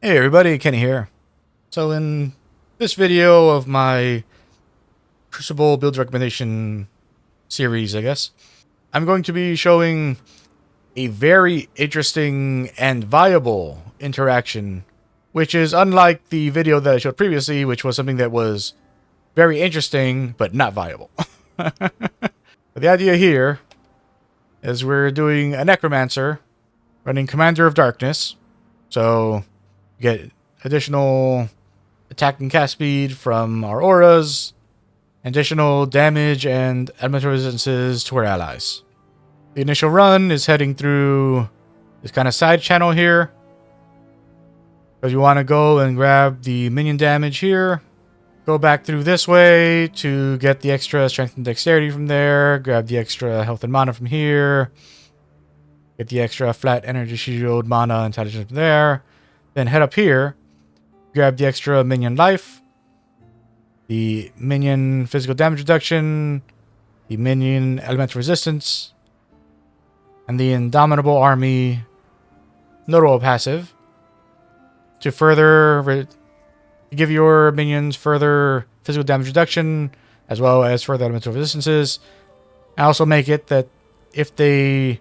Hey everybody, Kenny here. So in this video of my Crucible build recommendation series, I guess, I'm going to be showing a very interesting and viable interaction, which is unlike the video that I showed previously, which was something that was very interesting, but not viable. The idea here is we're doing a Necromancer running Commander of Darkness, so you get additional attack and cast speed from our auras, additional damage and elemental resistances to our allies. The initial run is heading through this kind of side channel here, because you want to go and grab the minion damage here, go back through this way to get the extra strength and dexterity from there, grab the extra health and mana from here, get the extra flat energy shield, mana, intelligence from there, then head up here, grab the extra minion life, the minion physical damage reduction, the minion elemental resistance, and the Indomitable Army notable passive to further give your minions further physical damage reduction as well as further elemental resistances. And also make it that if they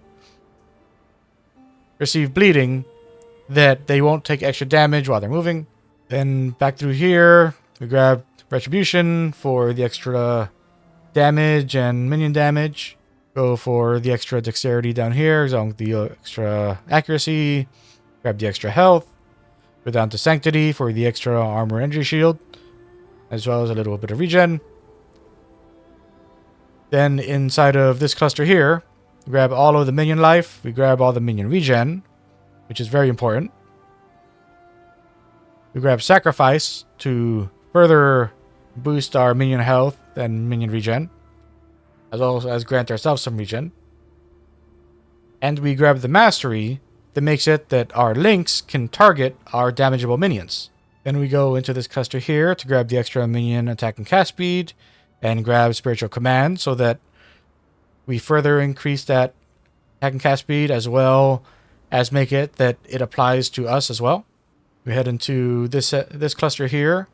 receive bleeding, that they won't take extra damage while they're moving. Then back through here, we grab Retribution for the extra damage and minion damage. Go for the extra dexterity down here, along with the extra accuracy. Grab the extra health. Go down to Sanctity for the extra armor energy shield, as well as a little bit of regen. Then inside of this cluster here, we grab all of the minion life. We grab all the minion regen, which is very important. We grab Sacrifice to further boost our minion health and minion regen, as well as grant ourselves some regen. And we grab the Mastery that makes it that our links can target our damageable minions. Then we go into this cluster here to grab the extra minion attack and cast speed, and grab Spiritual Command so that we further increase that attack and cast speed, as well as make it that it applies to us as well. We head into this cluster here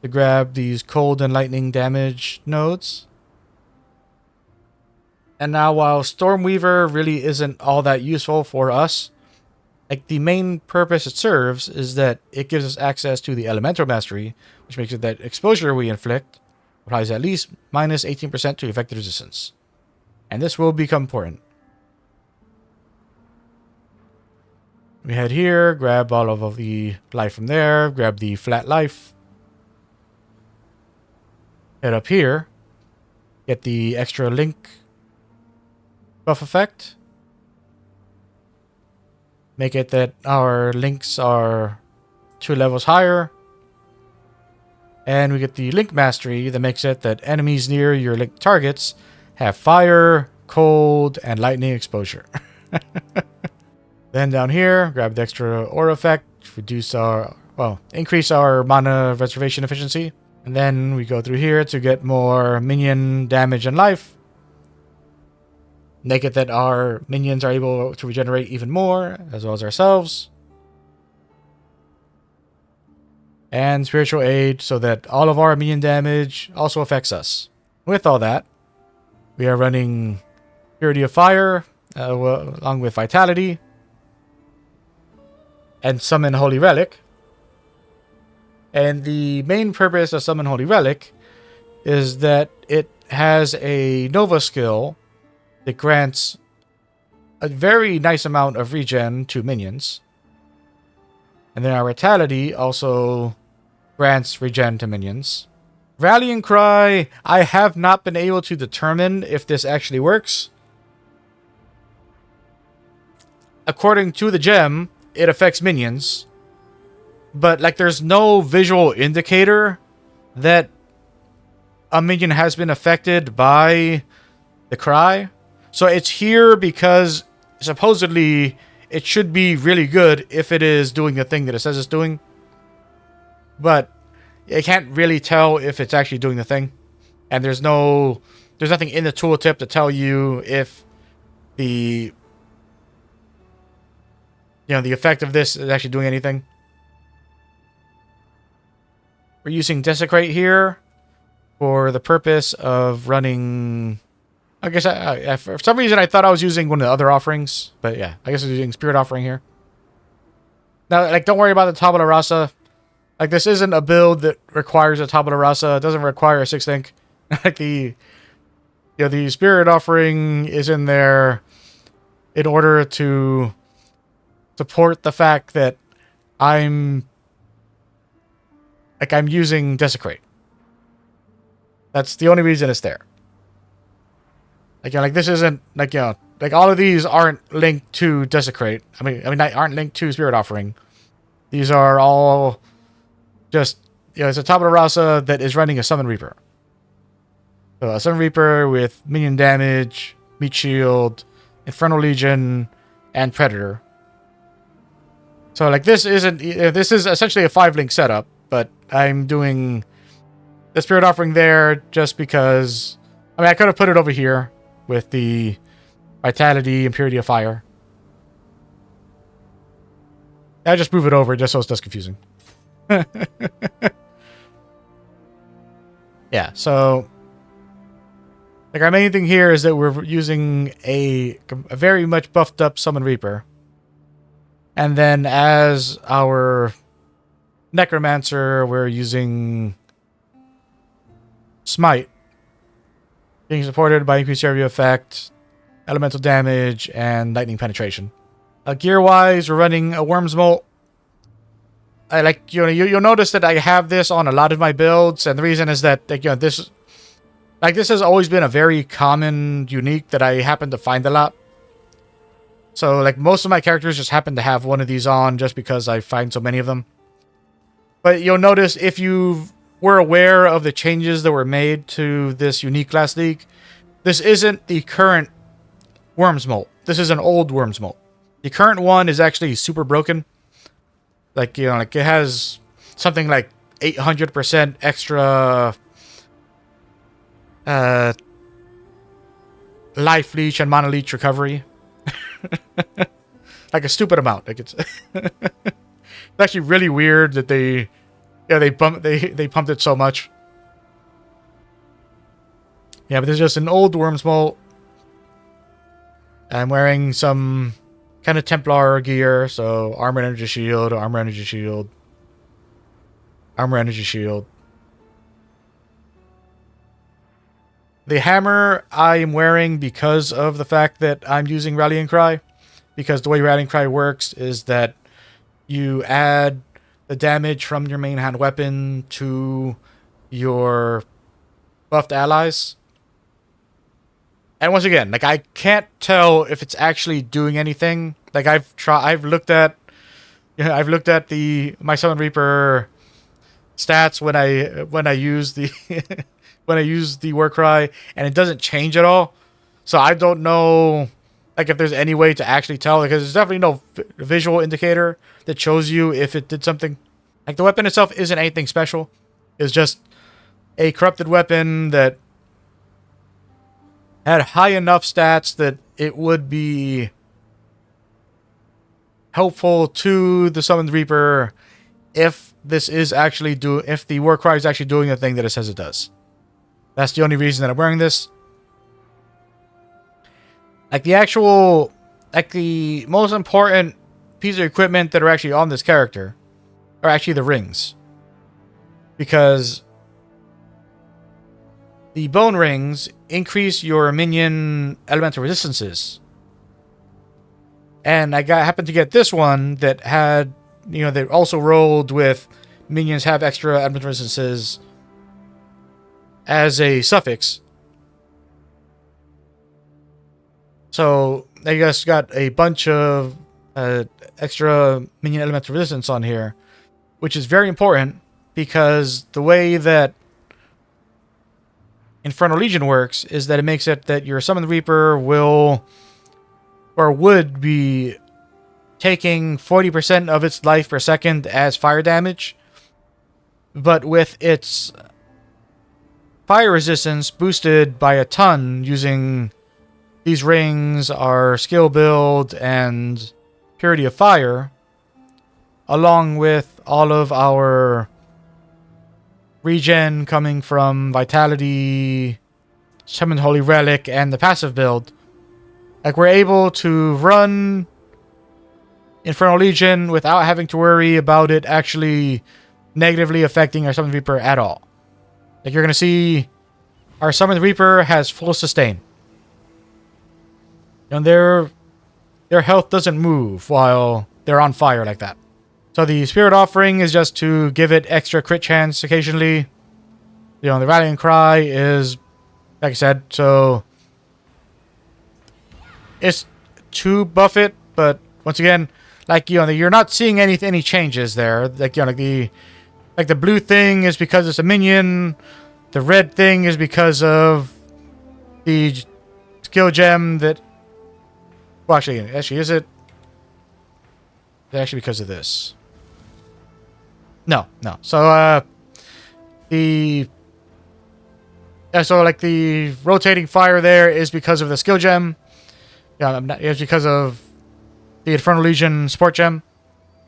to grab these cold and lightning damage nodes. And now, while Stormweaver really isn't all that useful for us, like the main purpose it serves is that it gives us access to the Elemental Mastery, which makes it that exposure we inflict applies at least minus 18% to effective resistance. And this will become important. We head here, grab all of the life from there, grab the flat life. Head up here, get the extra link buff effect. Make it that our links are 2 levels higher. And we get the Link Mastery that makes it that enemies near your link targets have fire, cold, and lightning exposure. Then down here, grab the extra aura effect, increase our mana reservation efficiency. And then we go through here to get more minion damage and life. Make it that our minions are able to regenerate even more, as well as ourselves. And Spiritual Aid, so that all of our minion damage also affects us. With all that, we are running Purity of Fire, along with Vitality, and Summon Holy Relic. And the main purpose of Summon Holy Relic is that it has a Nova skill that grants a very nice amount of regen to minions. And then our Vitality also grants regen to minions. Rallying Cry, I have not been able to determine if this actually works. According to the gem, it affects minions. But there's no visual indicator that a minion has been affected by the cry. So it's here because supposedly it should be really good if it is doing the thing that it says it's doing. But I can't really tell if it's actually doing the thing. And there's nothing in the tooltip to tell you if the effect of this is actually doing anything. we're using Desecrate here for the purpose of running... I guess for some reason I thought I was using one of the other offerings, but yeah, I guess I was using Spirit Offering here. Now, like, don't worry about the Tabula Rasa. Like, this isn't a build that requires a Tabula Rasa. It doesn't require a 6-link. Like, the Spirit Offering is in there in order to support the fact that I'm using Desecrate. That's the only reason it's there. Like, you know, like, this isn't, like, you know, like, all of these aren't linked to Desecrate. I mean, aren't linked to Spirit Offering. These are all just, you know, it's a Tabula Rasa that is running a Summon Reaper. So, a Summon Reaper with minion damage, meat shield, Infernal Legion, and Predator. So, like, this is essentially a 5-link setup, but I'm doing the Spirit Offering there just because, I mean, I could have put it over here with the Vitality and Purity of Fire. I just move it over just so it's less confusing. Yeah, so like, our main thing here is that we're using a very much buffed up Summon Reaper. And then as our Necromancer, we're using Smite, being supported by increased area effect, elemental damage, and lightning penetration. Gear-wise, we're running a Worm's Molt. I like, you know, you'll notice that I have this on a lot of my builds, and the reason is that, like, you know, this has always been a very common unique that I happen to find a lot. So, like, most of my characters just happen to have one of these on just because I find so many of them. But you'll notice, if you were aware of the changes that were made to this unique last league, this isn't the current Worm's Molt. This is an old Worm's Molt. The current one is actually super broken. Like, you know, like, it has something like 800% extra life leech and mana leech recovery. Like, a stupid amount. Like, it's it's actually really weird that they pumped it so much. Yeah, but this is just an old Worm's Molt. I'm wearing some kind of Templar gear, so armor, energy shield, armor, energy shield, armor, energy shield. The hammer I am wearing because of the fact that I'm using Rallying Cry, because the way Rallying Cry works is that you add the damage from your main hand weapon to your buffed allies. And once again, like, I can't tell if it's actually doing anything. Like, I've looked at my Summon Reaper stats when I use the when I use the War Cry, and it doesn't change at all. So I don't know, like, if there's any way to actually tell, because there's definitely no visual indicator that shows you if it did something. Like, the weapon itself isn't anything special. It's just a corrupted weapon that had high enough stats that it would be helpful to the Summoned Reaper if if the War Cry is actually doing the thing that it says it does. That's the only reason that I'm wearing this. Like, the most important piece of equipment that are actually on this character are actually the rings. Because the bone rings increase your minion elemental resistances. And I happened to get this one that had, you know, they also rolled with minions have extra elemental resistances as a suffix. So I just got a bunch of extra minion elemental resistance on here, which is very important because the way that Infernal Legion works is that it makes it that your Summoned Reaper would be taking 40% of its life per second as fire damage, but with its fire resistance boosted by a ton using these rings, our skill build, and Purity of Fire, along with all of our regen coming from Vitality, Summon Holy Relic, and the passive build, like we're able to run Infernal Legion without having to worry about it actually negatively affecting our Summon Reaper at all. Like you're going to see our Summon Reaper has full sustain. And their health doesn't move while they're on fire like that. So the Spirit Offering is just to give it extra crit chance occasionally. You know, the Rallying Cry is, like I said, so it's to buff it, but once again, like, you know, you're not seeing any changes there. Like, you know, like the blue thing is because it's a minion. The red thing is because of the skill gem that... Well, actually, is it? Is it actually because of this? No. So, so, like, the rotating fire there is because of the skill gem. Yeah, it's because of the Infernal Legion support gem.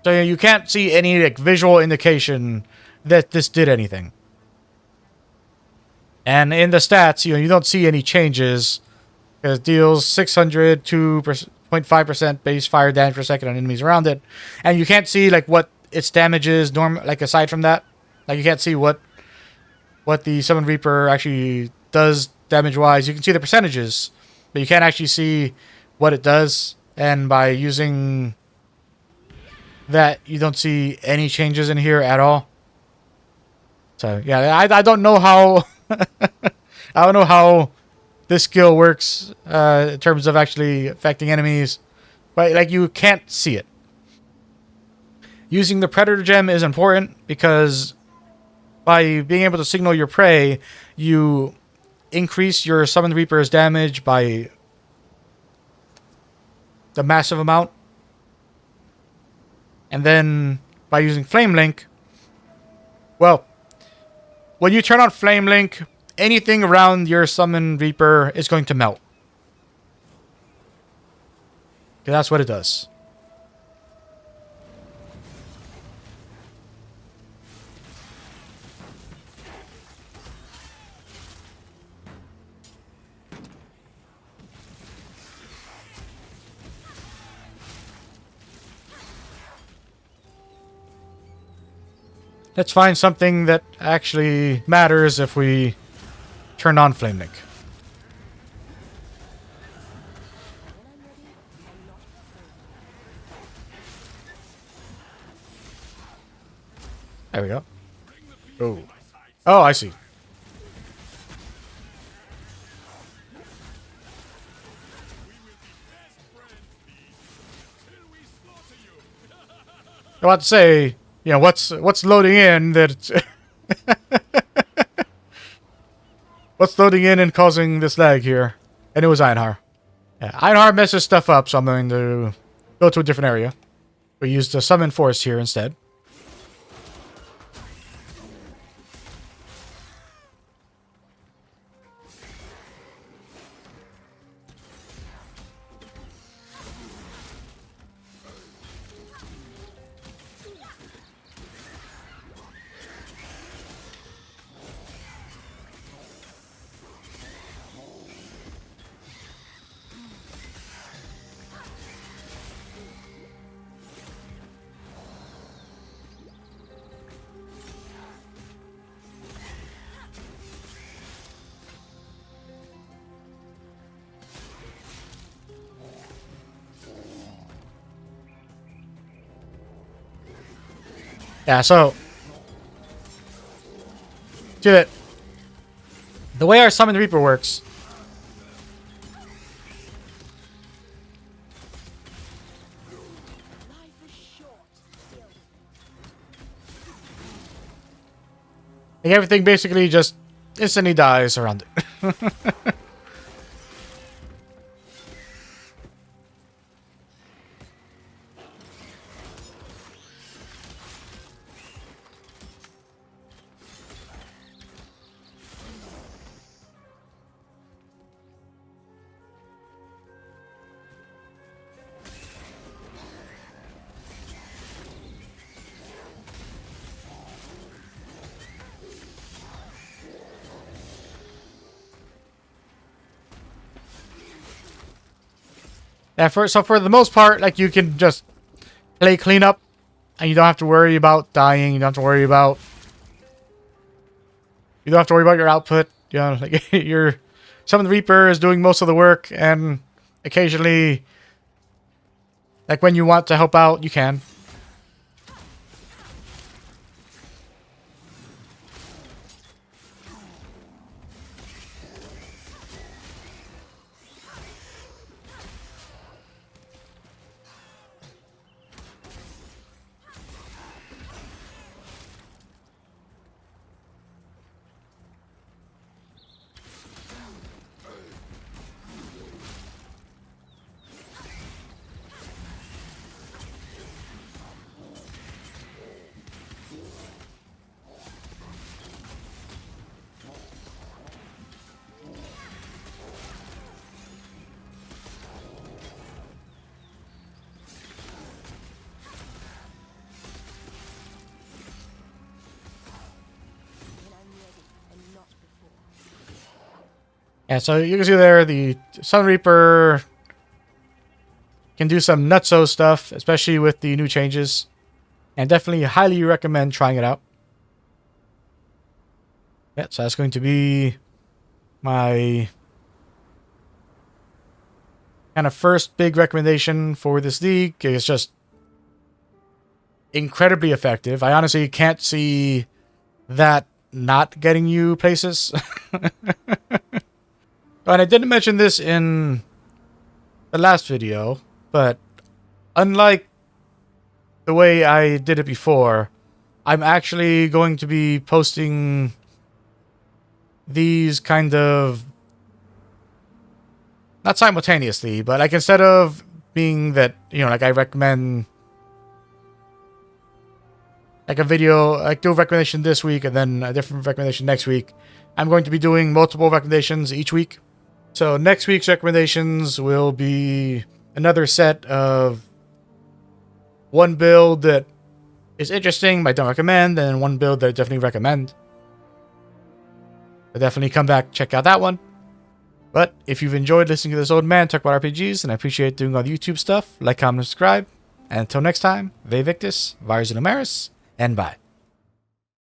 So, you can't see any, like, visual indication that this did anything. And in the stats, you know, you don't see any changes. Because it deals 600 to 0.5% base fire damage per second on enemies around it. And you can't see, like, what its damage is, like, aside from that. Like, you can't see what the Summon Reaper actually does damage-wise. You can see the percentages, but you can't actually see what it does. And by using that, you don't see any changes in here at all. So, yeah, I don't know how... I don't know how this skill works in terms of actually affecting enemies, but like you can't see it. Using the Predator Gem is important because by being able to signal your prey, you increase your Summoned Reaper's damage by the massive amount. And then by using Flame Link, well, when you turn on Flame Link, anything around your Summon Reaper is going to melt. Okay, that's what it does. Let's find something that actually matters if we turn on Flame Link. There we go. Oh, I see. I want to say, you know, what's loading in that it's what's loading in and causing this lag here? And it was Einhar. Yeah, Einhar messes stuff up, so I'm going to go to a different area. We use the Summon Force here instead. Yeah, so the way our Summon Reaper works, like everything basically just instantly dies around it. Yeah, so for the most part, like, you can just play cleanup, and you don't have to worry about dying. You don't have to worry about your output. You know, like your Summon the Reaper is doing most of the work, and occasionally, like when you want to help out, you can. Yeah, so you can see there, the Sun Reaper can do some nutso stuff, especially with the new changes. And definitely highly recommend trying it out. Yeah, so that's going to be my kind of first big recommendation for this league. It's just incredibly effective. I honestly can't see that not getting you places. And I didn't mention this in the last video, but unlike the way I did it before, I'm actually going to be posting these kind of, not simultaneously, but like instead of being that, you know, like I recommend like a video, like do a recommendation this week and then a different recommendation next week, I'm going to be doing multiple recommendations each week. So next week's recommendations will be another set of one build that is interesting but I don't recommend, and one build that I definitely recommend. So definitely come back, check out that one. But if you've enjoyed listening to this old man talk about RPGs, and I appreciate doing all the YouTube stuff, like, comment, and subscribe. And until next time, Ve Victus, Vars and Omeris, and bye.